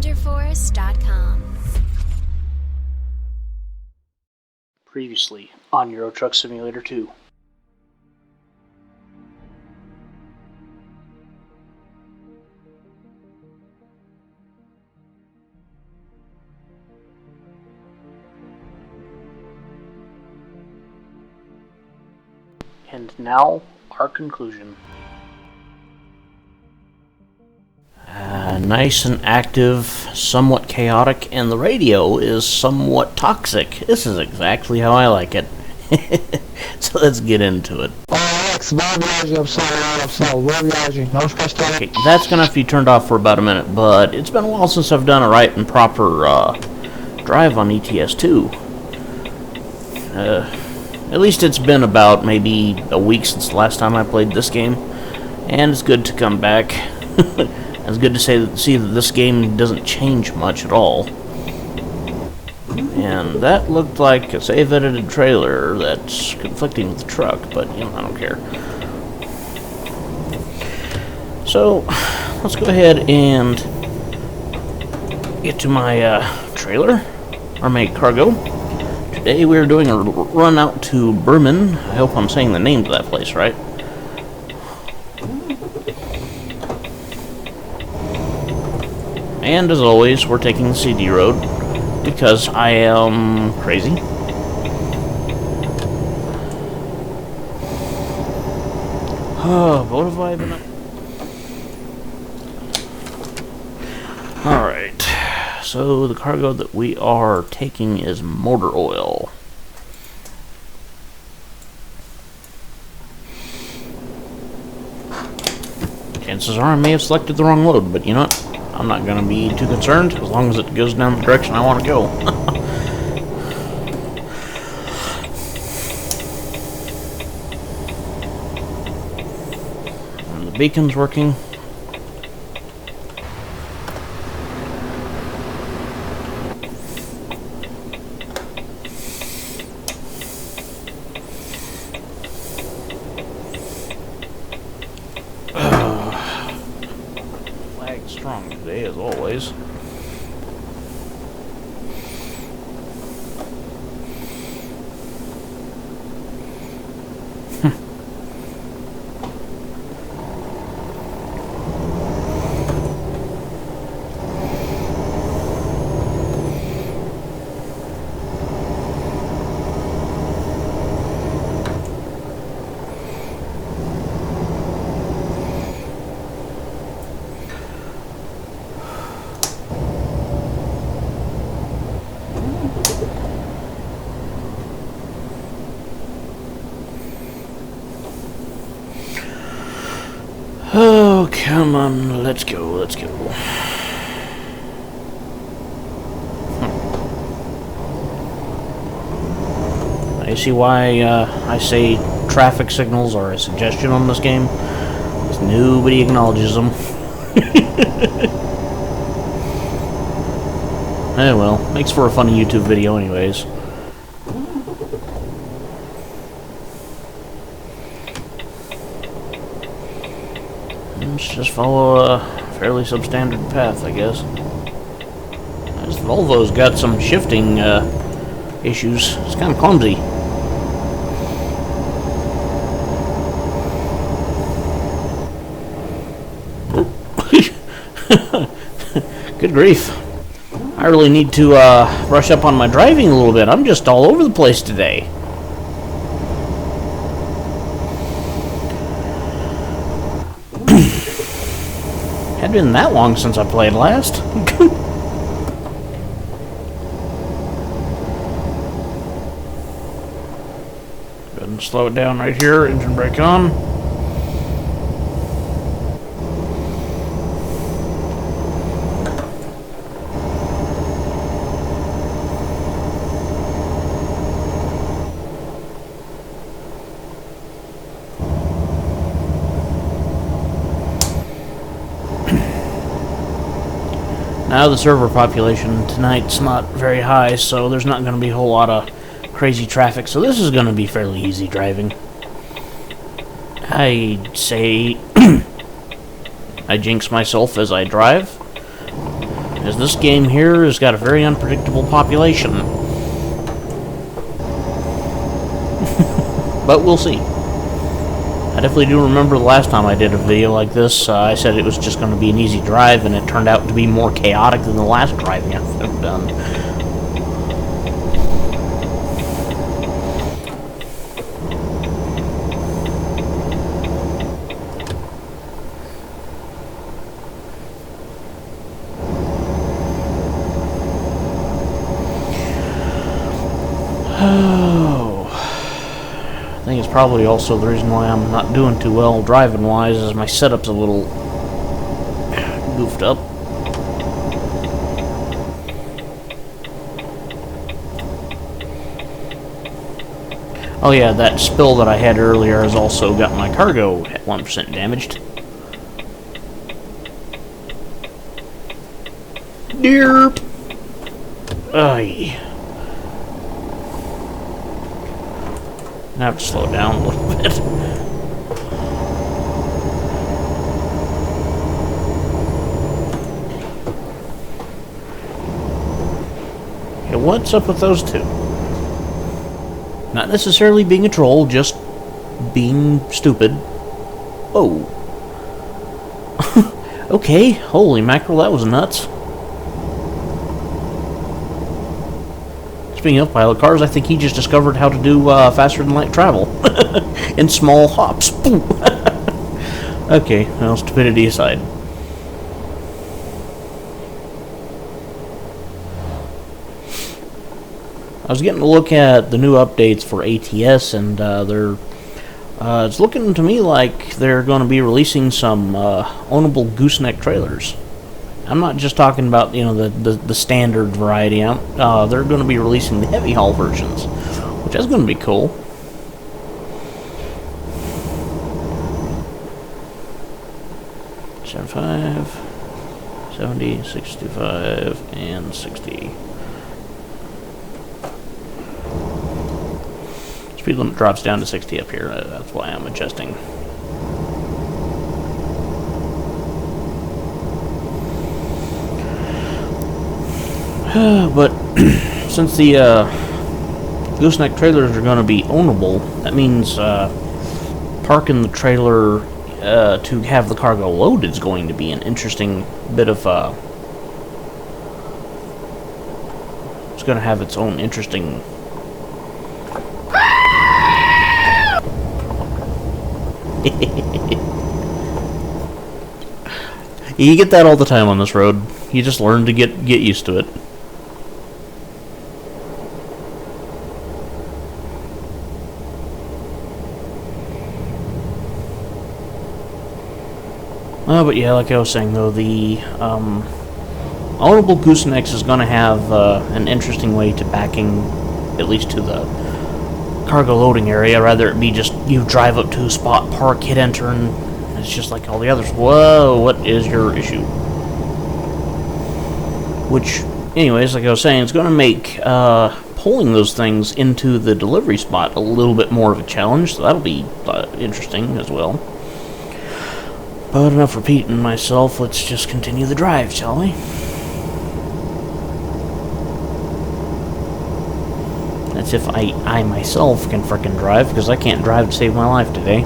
WonderForce.com. Previously on Euro Truck Simulator 2. And now, our conclusion. Nice and active, somewhat chaotic, and the radio is somewhat toxic. This is exactly how I like it. So let's get into it. Okay, that's gonna have to be turned off for about a minute, but it's been a while since I've done a right and proper drive on ETS2. At least it's been about maybe a week since the last time I played this game, and it's good to come back. It's good to see that this game doesn't change much at all. And that looked like a save-edited trailer that's conflicting with the truck, but, you know, I don't care. So, let's go ahead and get to my trailer, or my cargo. Today we're doing a run out to Bremen. I hope I'm saying the name of that place right. And as always, we're taking the CD road because I am crazy. What have I been up? Alright, so the cargo that we are taking is motor oil. Chances are I may have selected the wrong load, but you know what? I'm not going to be too concerned as long as it goes down the direction I want to go. And the beacon's working. Strong today, as always. Oh, come on, let's go, let's go. I see why I say traffic signals are a suggestion on this game, because nobody acknowledges them. Eh, well, makes for a funny YouTube video anyways. Let's just follow a fairly substandard path, I guess. This Volvo's got some shifting issues. It's kind of clumsy. Good grief. I really need to brush up on my driving a little bit. I'm just all over the place today. Hadn't been that long since I played last. Go ahead and slow it down right here. Engine brake on. Now the server population tonight's not very high, so there's not going to be a whole lot of crazy traffic, so this is going to be fairly easy driving. I'd say I jinx myself as I drive. as this game here has got a very unpredictable population. But we'll see. I definitely do remember the last time I did a video like this, I said it was just going to be an easy drive, and it turned out to be more chaotic than the last driving I've ever done. I think it's probably also the reason why I'm not doing too well driving-wise, is my setup's a little goofed up. Oh yeah, that spill that I had earlier has also got my cargo at 1% damaged. Dear. Ay. I have to slow down a little bit. Okay, what's up with those two? Not necessarily being a troll, just being stupid. Oh. Okay, holy mackerel, that was nuts. Speaking of pilot cars, I think he just discovered how to do faster-than-light travel in small hops. Okay, well, stupidity aside. I was getting a look at the new updates for ATS, and it's looking to me like they're going to be releasing some ownable gooseneck trailers. I'm not just talking about, you know, the standard variety. They're going to be releasing the heavy haul versions, which is going to be cool. $75, $70, $65, and $60. Speed limit drops down to 60 up here. That's why I'm adjusting. But since the gooseneck trailers are going to be ownable, that means parking the trailer to have the cargo loaded is going to be an interesting bit of it's going to have its own interesting you get that all the time on this road. You just learn to get used to it. But yeah, like I was saying though, the ownable goosenecks is going to have an interesting way to backing, at least to the cargo loading area. Rather it be just you drive up to a spot, park, hit enter, and it's just like all the others. Whoa, what is your issue? Which, anyways, like I was saying, it's going to make pulling those things into the delivery spot a little bit more of a challenge, so that'll be interesting as well. But enough repeating myself, let's just continue the drive, shall we? That's if I myself can frickin' drive, because I can't drive to save my life today.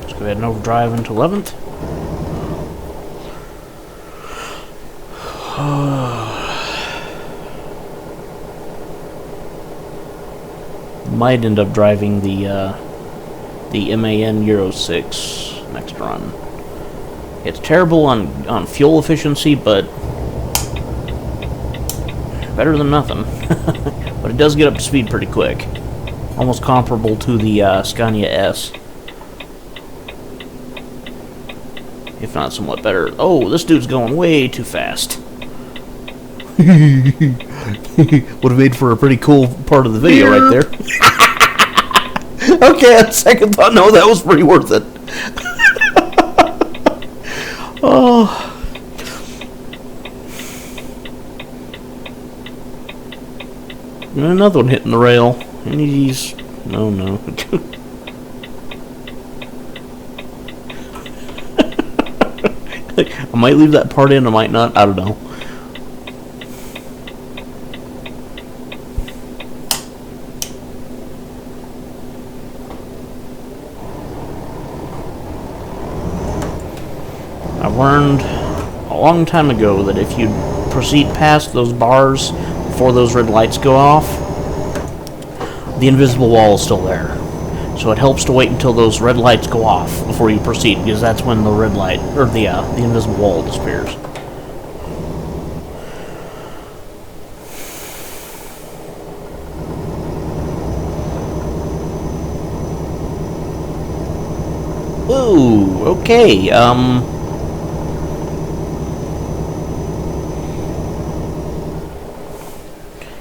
Let's go ahead and overdrive into 11th. Might end up driving the MAN Euro 6 next run. It's terrible on fuel efficiency, but better than nothing. But it does get up to speed pretty quick. Almost comparable to the Scania S. If not somewhat better. Oh, this dude's going way too fast. Would have made for a pretty cool part of the video right there. Okay, at second thought, no, that was pretty worth it. Oh. And another one hitting the rail. And he's... No. I might leave that part in, I might not, I don't know. I learned a long time ago that if you proceed past those bars before those red lights go off, the invisible wall is still there. So it helps to wait until those red lights go off before you proceed, because that's when the red light, or the invisible wall disappears. Ooh, okay,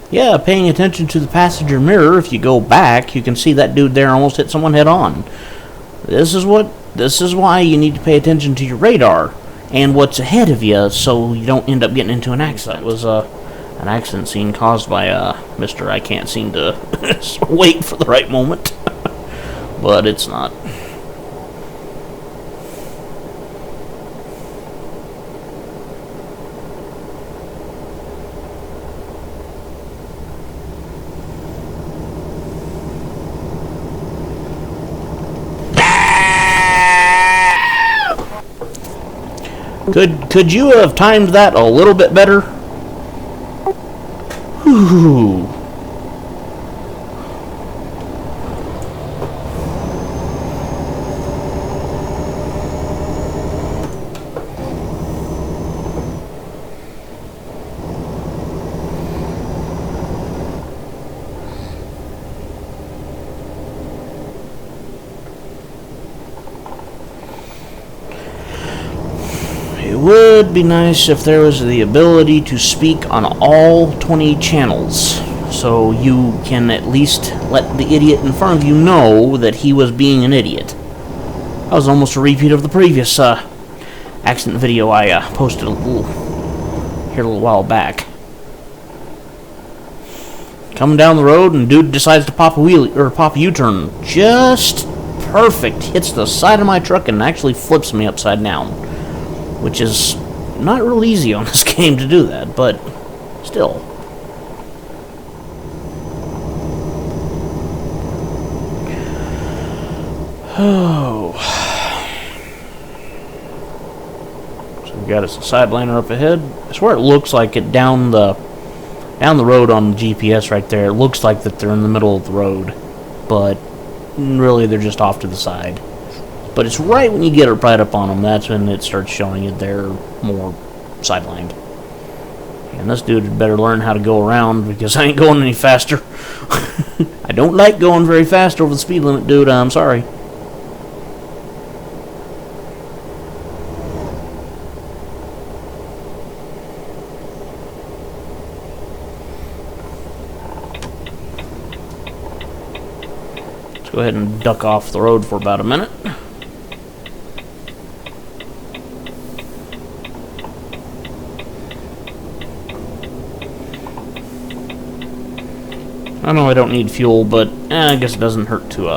yeah, paying attention to the passenger mirror, if you go back, you can see that dude there almost hit someone head on. This is why you need to pay attention to your radar and what's ahead of you, so you don't end up getting into an accident. It was an accident scene caused by Mr. I can't seem to wait for the right moment. But it's not. Could you have timed that a little bit better? Whew. It would be nice if there was the ability to speak on all 20 channels, so you can at least let the idiot in front of you know that he was being an idiot. That was almost a repeat of the previous accident video I posted a little while back. Coming down the road and dude decides to pop a wheelie or pop a U-turn. Just perfect. Hits the side of my truck and actually flips me upside down. Which is not real easy on this game to do that, but still. Oh. So we got us a sideliner up ahead. I swear it looks like it down the road on the GPS right there. It looks like that they're in the middle of the road, but really they're just off to the side. But it's right when you get it right up on them, that's when it starts showing you they're more sidelined. And this dude had better learn how to go around, because I ain't going any faster. I don't like going very fast over the speed limit, dude. I'm sorry. Let's go ahead and duck off the road for about a minute. I know I don't need fuel, but I guess it doesn't hurt to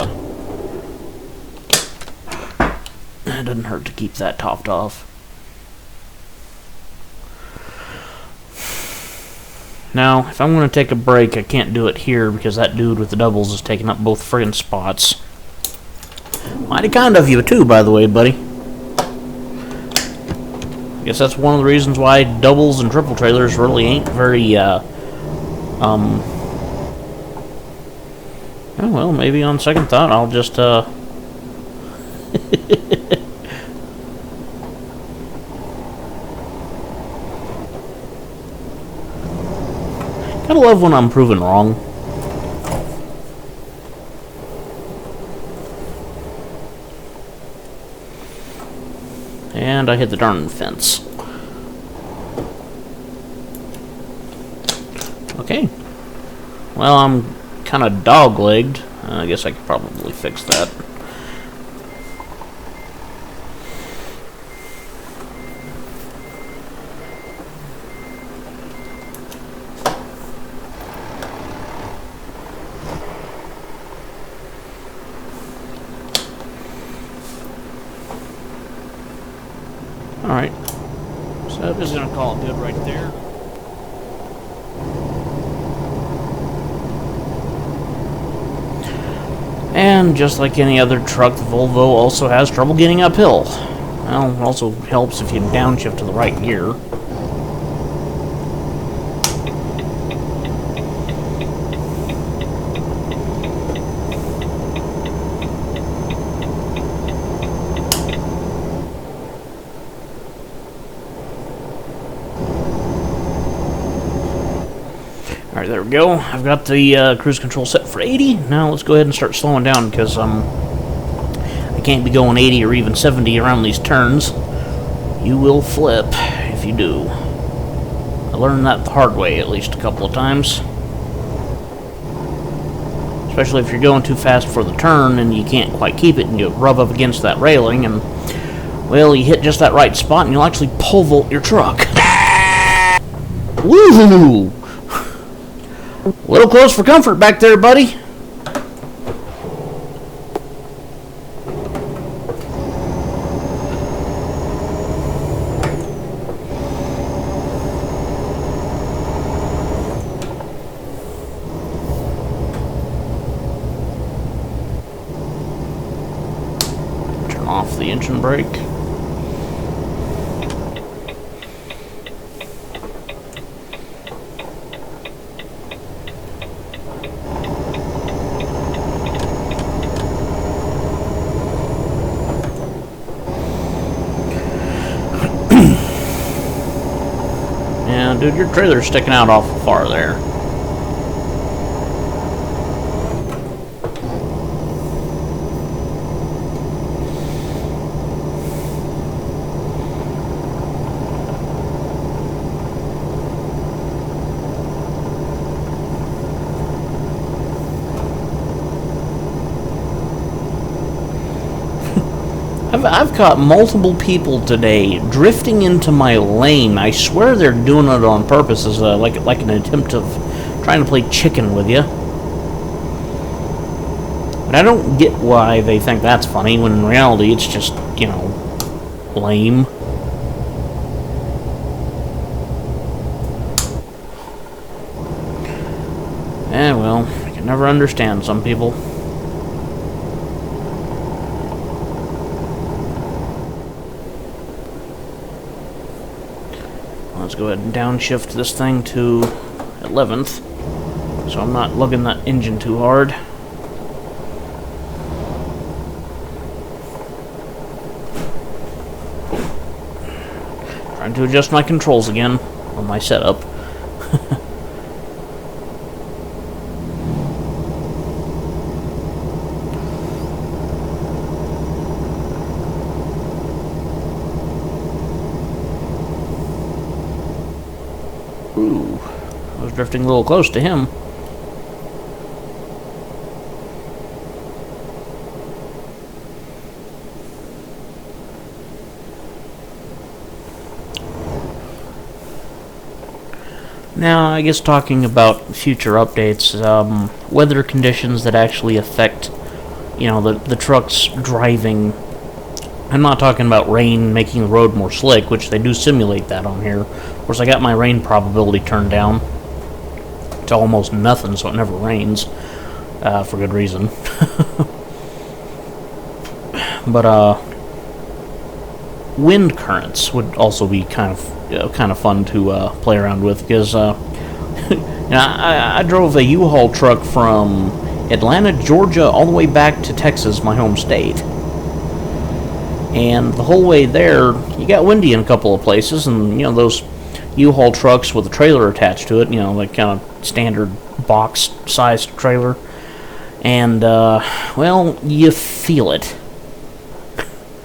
it doesn't hurt to keep that topped off. Now, if I'm going to take a break, I can't do it here because that dude with the doubles is taking up both friggin' spots. Mighty kind of you too, by the way, buddy. I guess that's one of the reasons why doubles and triple trailers really ain't very oh, well, maybe on second thought, I'll just, Gotta love when I'm proven wrong. And I hit the darn fence. Okay. Well, I'm kind of dog-legged. I guess I could probably fix that. Alright. So I'm just gonna call it good right there. And just like any other truck, the Volvo also has trouble getting uphill. Well, it also helps if you downshift to the right gear. Alright, there we go. I've got the cruise control set for 80. Now let's go ahead and start slowing down because I can't be going 80 or even 70 around these turns. You will flip if you do. I learned that the hard way at least a couple of times. Especially if you're going too fast for the turn and you can't quite keep it and you rub up against that railing and, well, you hit just that right spot and you'll actually pole vault your truck. Woohoo! A little close for comfort back there, buddy. Turn off the engine brake. Dude, your trailer's sticking out awful far there. I've caught multiple people today drifting into my lane. I swear they're doing it on purpose as like an attempt of trying to play chicken with you. But I don't get why they think that's funny when in reality it's just, you know, lame. Eh, well, I can never understand some people. Let's go ahead and downshift this thing to 11th, so I'm not lugging that engine too hard. Trying to adjust my controls again on my setup. Ooh, I was drifting a little close to him. Now, I guess talking about future updates, weather conditions that actually affect, you know, the truck's driving. I'm not talking about rain making the road more slick, which they do simulate that on here. Of course, I got my rain probability turned down to almost nothing, so it never rains, for good reason. But wind currents would also be kind of fun to play around with, because you know, I drove a U-Haul truck from Atlanta, Georgia, all the way back to Texas, my home state. And the whole way there, you got windy in a couple of places, and you know those U-Haul trucks with a trailer attached to it, you know, like kind of standard box-sized trailer, and well, you feel it.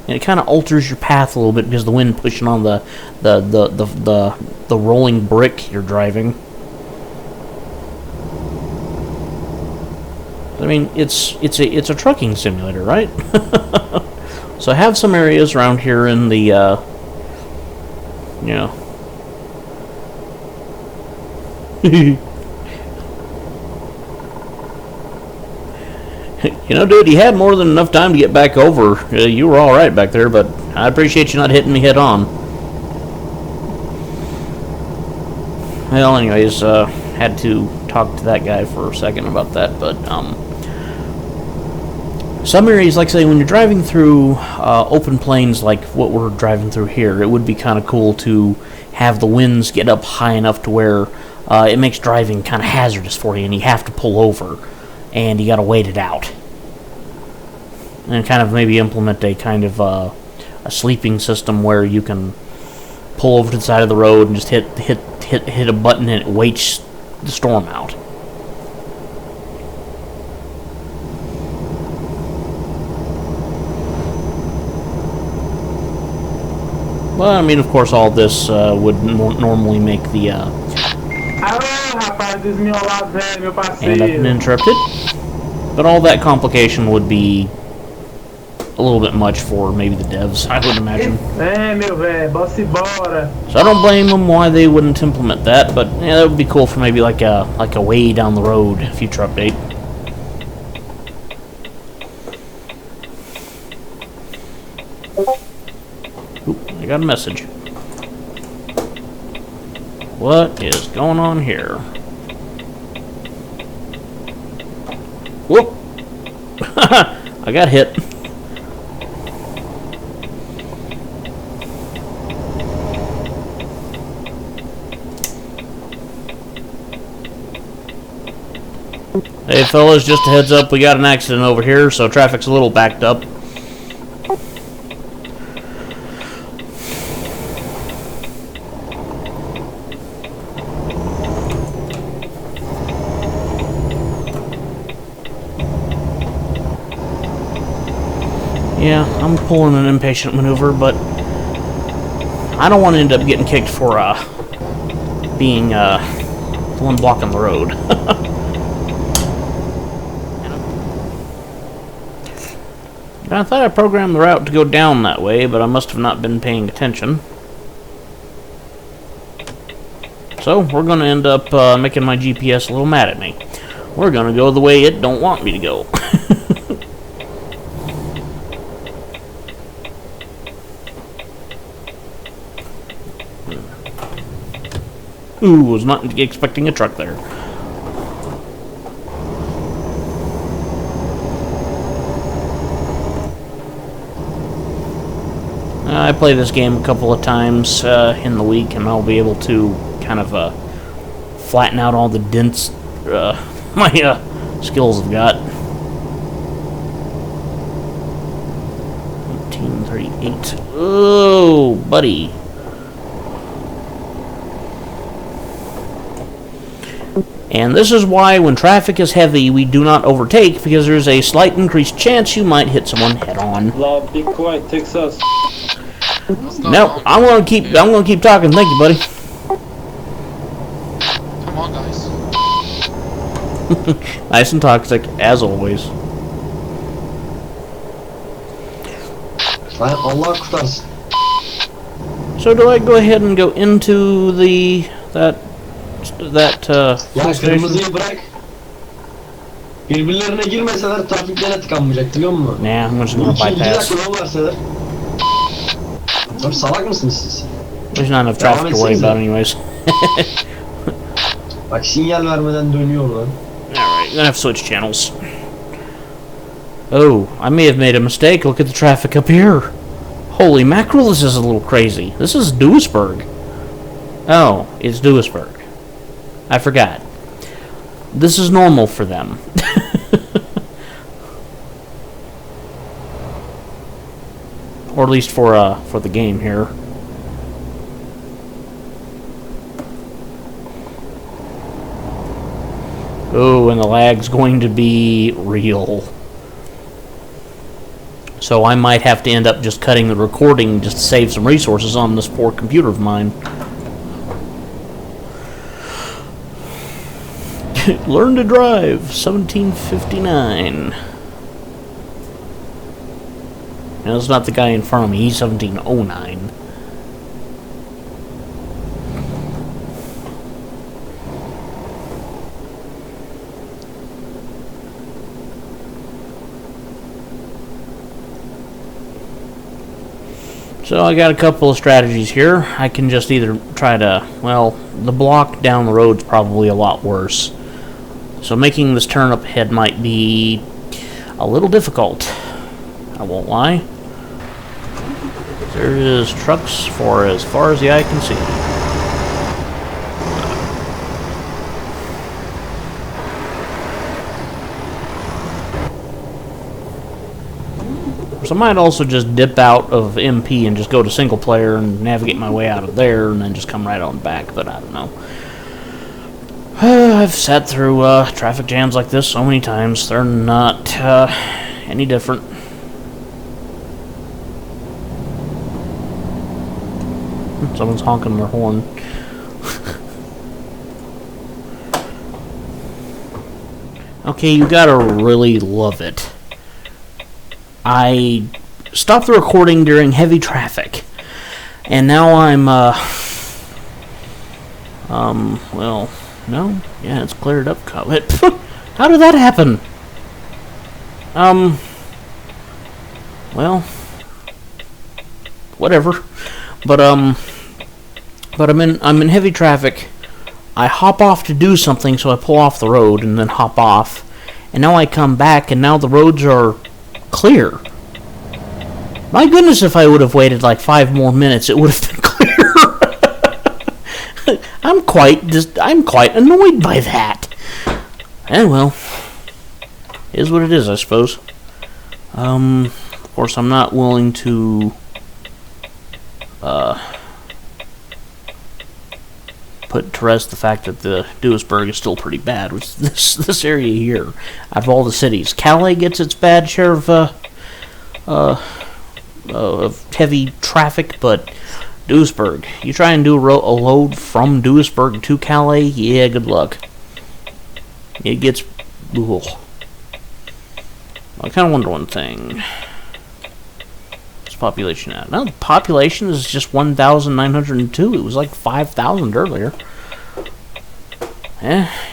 And it kind of alters your path a little bit because the wind pushing on the rolling brick you're driving. I mean, it's a trucking simulator, right? So I have some areas around here in the, you know. You know, dude, you had more than enough time to get back over. You were all right back there, but I appreciate you not hitting me head on. Well, anyways, had to talk to that guy for a second about that, but, some areas, like say, when you're driving through open plains like what we're driving through here, it would be kind of cool to have the winds get up high enough to where it makes driving kind of hazardous for you, and you have to pull over, and you got to wait it out. And kind of maybe implement a kind of a sleeping system where you can pull over to the side of the road and just hit a button and it waits the storm out. Well, I mean, of course, all this would normally make the end up uninterrupted, but all that complication would be a little bit much for maybe the devs, I would imagine. So I don't blame them why they wouldn't implement that, but yeah, that would be cool for maybe like a way down the road future update. Oop, I got a message. What is going on here? Whoop! I got hit. Hey fellas, just a heads up, we got an accident over here, so traffic's a little backed up. Yeah, I'm pulling an impatient maneuver, but I don't want to end up getting kicked for being the one blocking the road. I thought I programmed the route to go down that way, but I must have not been paying attention. So, we're going to end up making my GPS a little mad at me. We're going to go the way it don't want me to go. Ooh, was not expecting a truck there. I play this game a couple of times in the week, and I'll be able to kind of flatten out all the dents my skills have got. 1838. Oh, buddy. And this is why when traffic is heavy, we do not overtake, because there's a slight increased chance you might hit someone head on. Love, be quiet, Texas. No, I'm gonna keep talking. Thank you, buddy. Come on, guys. Nice and toxic, as always. Allah kurtarsın. So do I go ahead and go into that Ya station? kırmızıyı bırak. Birbirlerine girmeseler trafiklere tıkanmayacak biliyor musun? Nah, I'm just gonna İkinci bypass. dakika yol verseler. Oğlum salak mısınız siz? There's not enough traffic to worry about anyways. Bak sinyal vermeden dönüyorlar. Alright, I'm gonna have to switch channels. Oh, I may have made a mistake. Look at the traffic up here. Holy mackerel, this is a little crazy. This is Duisburg. Oh, it's Duisburg. I forgot. This is normal for them. Or at least for the game here. Oh, and the lag's going to be real. So I might have to end up just cutting the recording just to save some resources on this poor computer of mine. Learn to drive, 1759. Now, it's not the guy in front of me, he's 1709. So I got a couple of strategies here. I can just either try to, well, the block down the road's probably a lot worse. So making this turn up ahead might be a little difficult. I won't lie. There is trucks for as far as the eye can see. So I might also just dip out of MP and just go to single player and navigate my way out of there and then just come right on back, but I don't know. I've sat through traffic jams like this so many times. They're not any different. Someone's honking their horn. Okay, you gotta really love it. I stopped the recording during heavy traffic, and now I'm, well, no, yeah, it's cleared up. How did that happen? Well, whatever. But I'm in heavy traffic. I hop off to do something, so I pull off the road and then hop off, and now I come back, and now the roads are clear. My goodness, if I would have waited like 5 more minutes, it would have been clear. I'm quite annoyed by that. And well, is what it is, I suppose. Of course, I'm not willing to put to rest the fact that the Duisburg is still pretty bad. Which this area here, out of all the cities, Calais gets its bad share of heavy traffic, but Duisburg, you try and do a load from Duisburg to Calais, yeah, good luck. It gets, ugh. I kind of wonder one thing. What's population at? No, the population is just 1,902. It was like 5,000 earlier.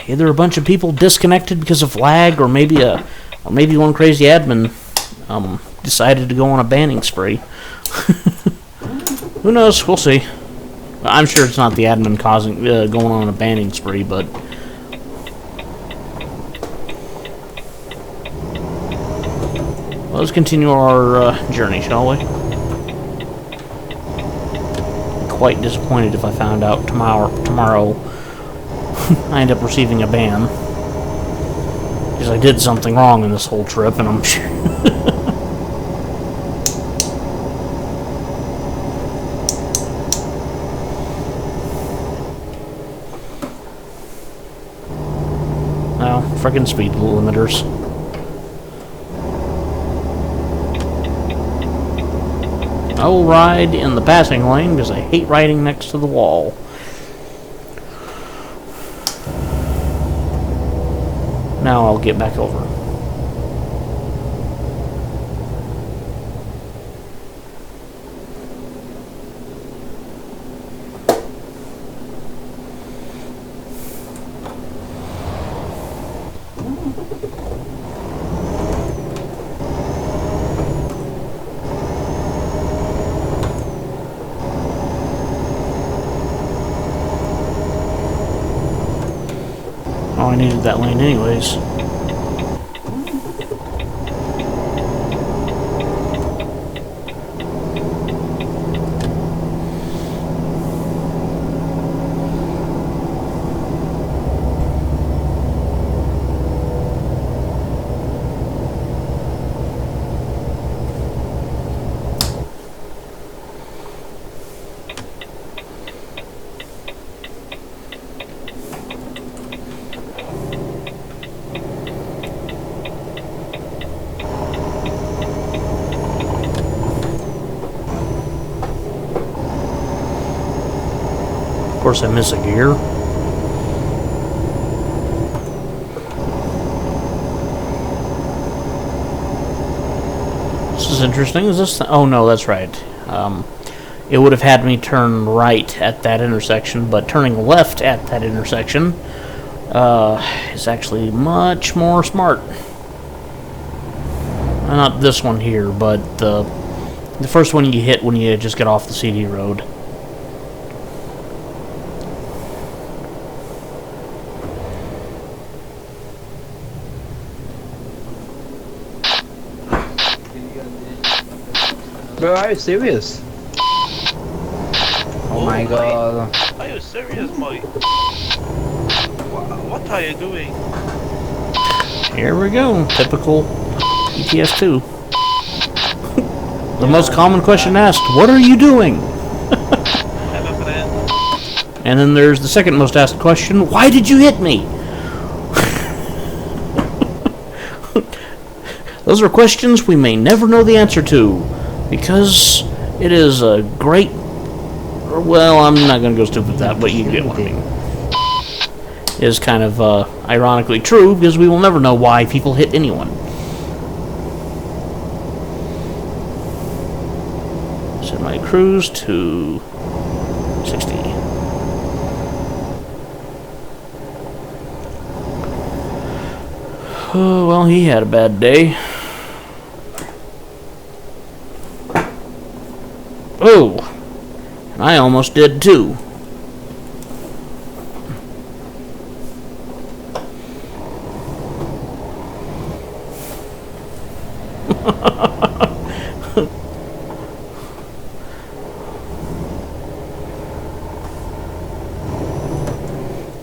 Either a bunch of people disconnected because of lag, or maybe one crazy admin decided to go on a banning spree. Who knows? We'll see. I'm sure it's not the admin causing going on a banning spree, but let's continue our journey, shall we? Quite disappointed if I found out tomorrow I end up receiving a ban because I did something wrong in this whole trip, and I'm sure. Well, frickin' speed limiters. I will ride in the passing lane because I hate riding next to the wall. Now I'll get back over. Oh, I needed that lane anyways. Of course, I miss a gear. This is interesting. Is this? Oh no, that's right. It would have had me turn right at that intersection, but turning left at that intersection is actually much more smart. Not this one here, but the The first one you hit when you just get off the CD road. Bro, are you serious? Oh my god. Are you serious, Mike? What are you doing? Here we go. Typical ETS2. The most common question asked, what are you doing? Hello, friend. And then there's the second most asked question, why did you hit me? Those are questions we may never know the answer to, because it is a great... Well, I'm not going to go stupid with that, but you get what I mean. It is kind of ironically true, because we will never know why people hit anyone. Set my cruise to 60. Oh, well, he had a bad day. Oh, and I almost did too.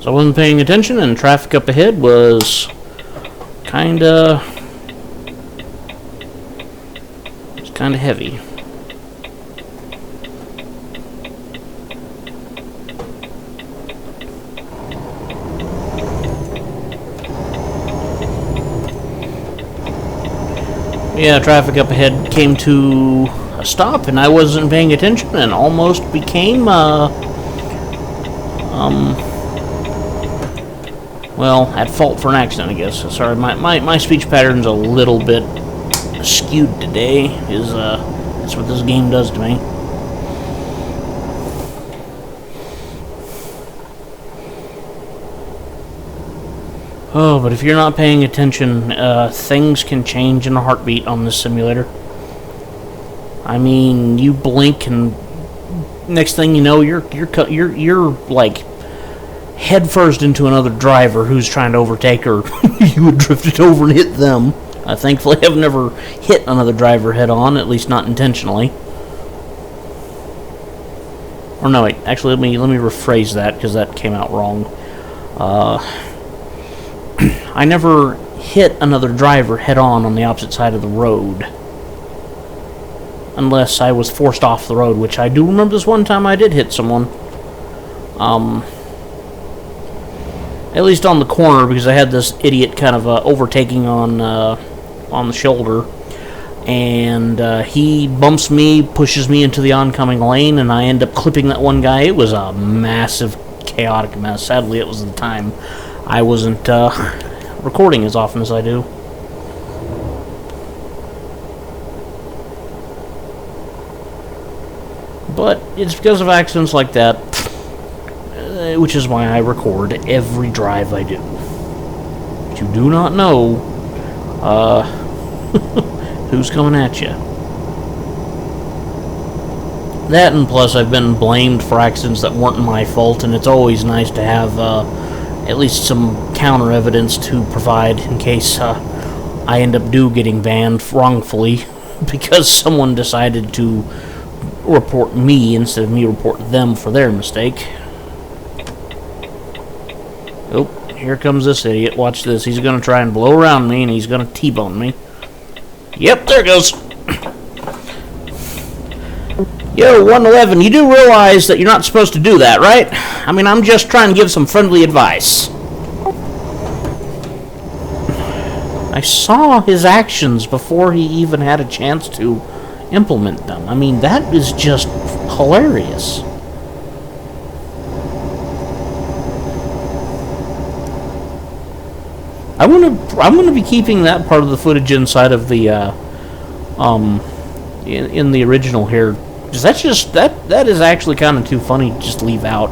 So I wasn't paying attention, and traffic up ahead was kinda heavy. Yeah, traffic up ahead came to a stop, and I wasn't paying attention, and almost became, well, at fault for an accident, I guess. Sorry, my speech pattern's a little bit skewed today. That's what this game does to me. Oh, but if you're not paying attention, things can change in a heartbeat on this simulator. I mean, you blink and next thing you know, you're like head first into another driver who's trying to overtake her. You would drifted over and hit them. Thankfully, I've never hit another driver head on, at least not intentionally. Or no, wait. Actually, let me rephrase that because that came out wrong. I never hit another driver head-on the opposite side of the road. Unless I was forced off the road, which I do remember this one time I did hit someone. At least on the corner, because I had this idiot kind of overtaking on the shoulder. And he bumps me, pushes me into the oncoming lane, and I end up clipping that one guy. It was a massive, chaotic mess. Sadly, it was the time I wasn't recording as often as I do. But it's because of accidents like that, which is why I record every drive I do. But you do not know who's coming at you. That, and plus I've been blamed for accidents that weren't my fault, and it's always nice to have at least some counter evidence to provide in case I end up getting banned wrongfully because someone decided to report me instead of me report them for their mistake. Oh, here comes this idiot. Watch this. He's going to try and blow around me, and he's going to T-bone me. Yep, there it goes. Yo, 111, you do realize that you're not supposed to do that, right? I mean, I'm just trying to give some friendly advice. I saw his actions before he even had a chance to implement them. I mean, that is just hilarious. I'm gonna be keeping that part of the footage inside of the in the original here. Because that's just that is actually kind of too funny to just leave out.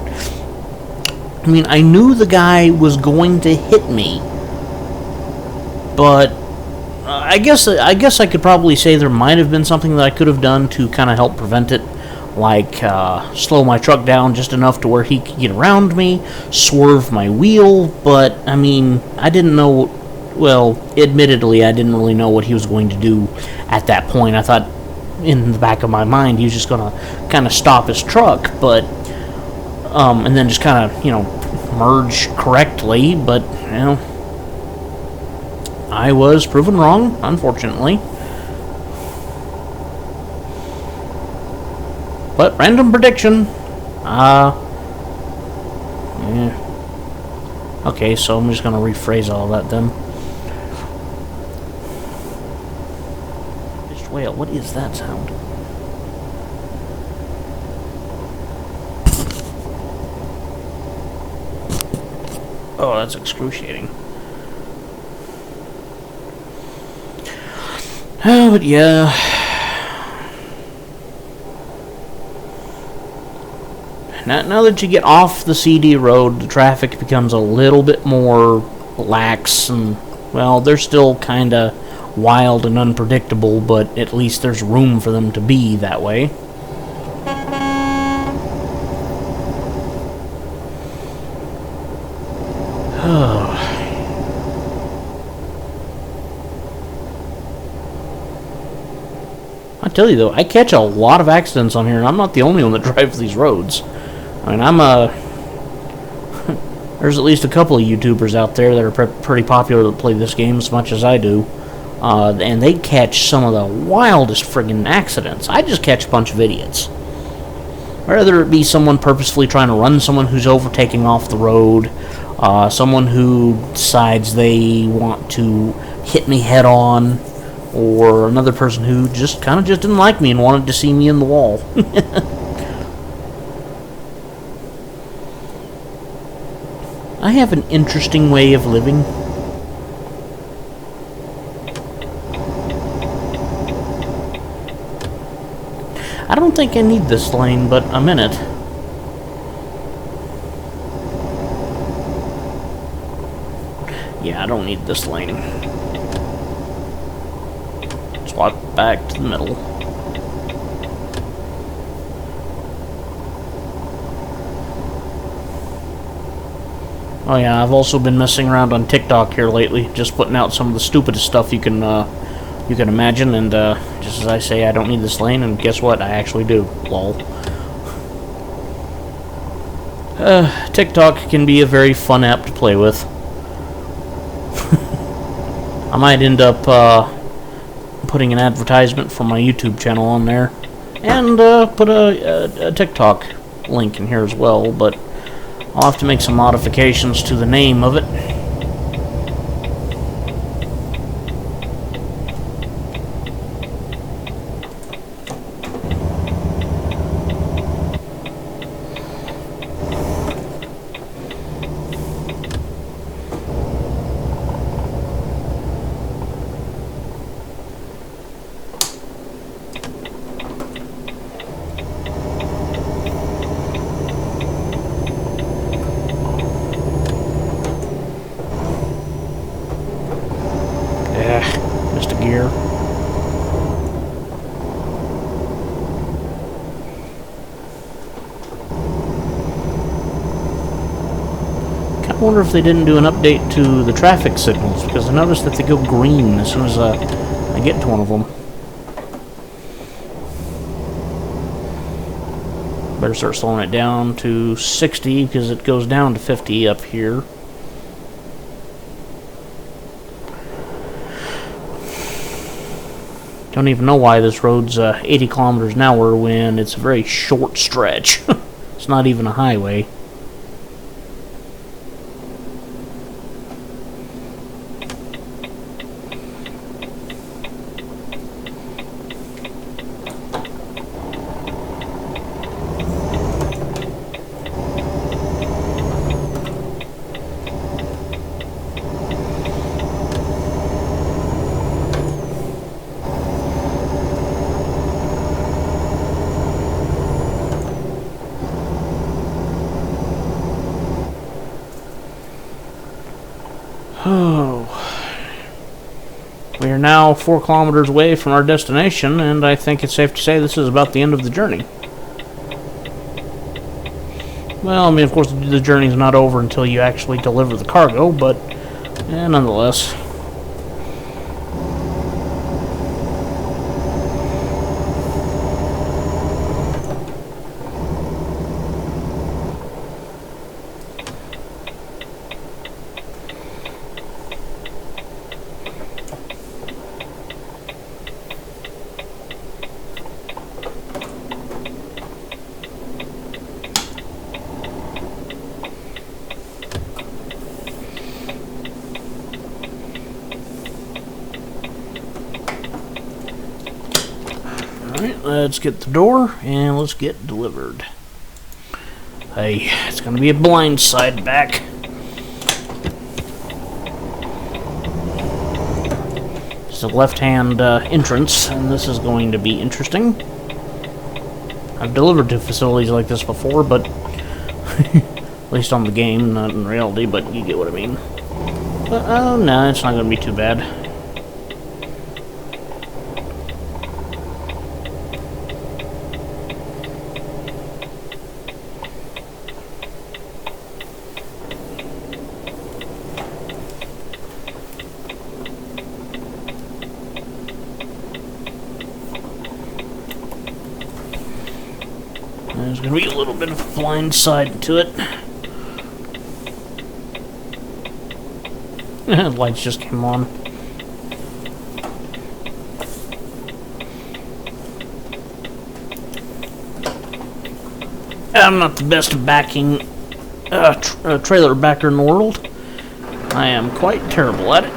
I mean, I knew the guy was going to hit me, but I guess I could probably say there might have been something that I could have done to kind of help prevent it, like slow my truck down just enough to where he could get around me, swerve my wheel. But I mean, I didn't know. Well, admittedly, I didn't really know what he was going to do at that point. I thought, in the back of my mind, he was just gonna kind of stop his truck, but and then just kind of merge correctly. But I was proven wrong, unfortunately. But random prediction. Okay, so I'm just gonna rephrase all that then. Whale, what is that sound? Oh, that's excruciating. Oh, but yeah. Now that you get off the CD road, the traffic becomes a little bit more lax, and, well, they're still kind of wild and unpredictable, but at least there's room for them to be that way. I tell you though, I catch a lot of accidents on here, and I'm not the only one that drives these roads. I mean, there's at least a couple of YouTubers out there that are pretty popular that play this game as much as I do. And they catch some of the wildest friggin' accidents. I just catch a bunch of idiots. Whether it be someone purposefully trying to run someone who's overtaking off the road, someone who decides they want to hit me head on, or another person who just didn't like me and wanted to see me in the wall. I have an interesting way of living. I don't think I need this lane, but I'm in it. Yeah, I don't need this lane. Swap back to the middle. Oh yeah, I've also been messing around on TikTok here lately, just putting out some of the stupidest stuff you can imagine, and just as I say, I don't need this lane, and guess what? I actually do. Lol. TikTok can be a very fun app to play with. I might end up putting an advertisement for my YouTube channel on there, and put a TikTok link in here as well, but I'll have to make some modifications to the name of it. Missed a gear. I wonder if they didn't do an update to the traffic signals, because I noticed that they go green as soon as I get to one of them. Better start slowing it down to 60, because it goes down to 50 up here. Don't even know why this road's 80 kilometers an hour when it's a very short stretch. It's not even a highway. are now 4 kilometers away from our destination, and I think it's safe to say this is about the end of the journey. Well, I mean, of course, the journey's not over until you actually deliver the cargo, but nonetheless. Alright, let's get the door and let's get delivered. Hey, it's gonna be a blind side back. It's a left-hand entrance, and this is going to be interesting. I've delivered to facilities like this before, but at least on the game, not in reality, but you get what I mean. But, oh no, it's not gonna be too bad. There's going to be a little bit of a blind side to it. The lights just came on. I'm not the best trailer backer in the world. I am quite terrible at it.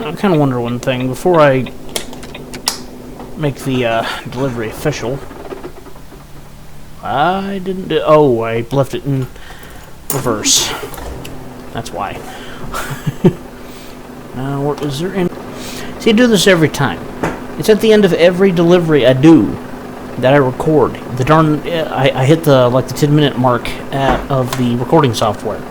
I kind of wonder one thing before I make the delivery official. I didn't do. Oh, I left it in reverse. That's why. Now, what is there in? See, I do this every time. It's at the end of every delivery I do that I record. The darn, I hit the 10-minute mark of the recording software.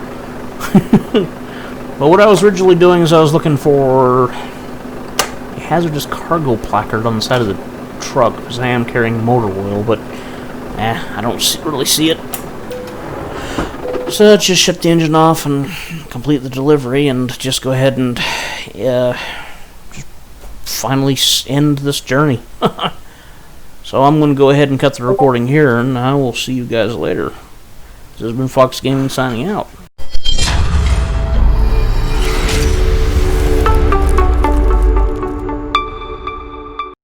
But what I was originally doing is I was looking for a hazardous cargo placard on the side of the truck, because I am carrying motor oil, but I don't really see it. So let's just shut the engine off and complete the delivery and just go ahead and just finally end this journey. So I'm going to go ahead and cut the recording here, and I will see you guys later. This has been Fox Gaming signing out.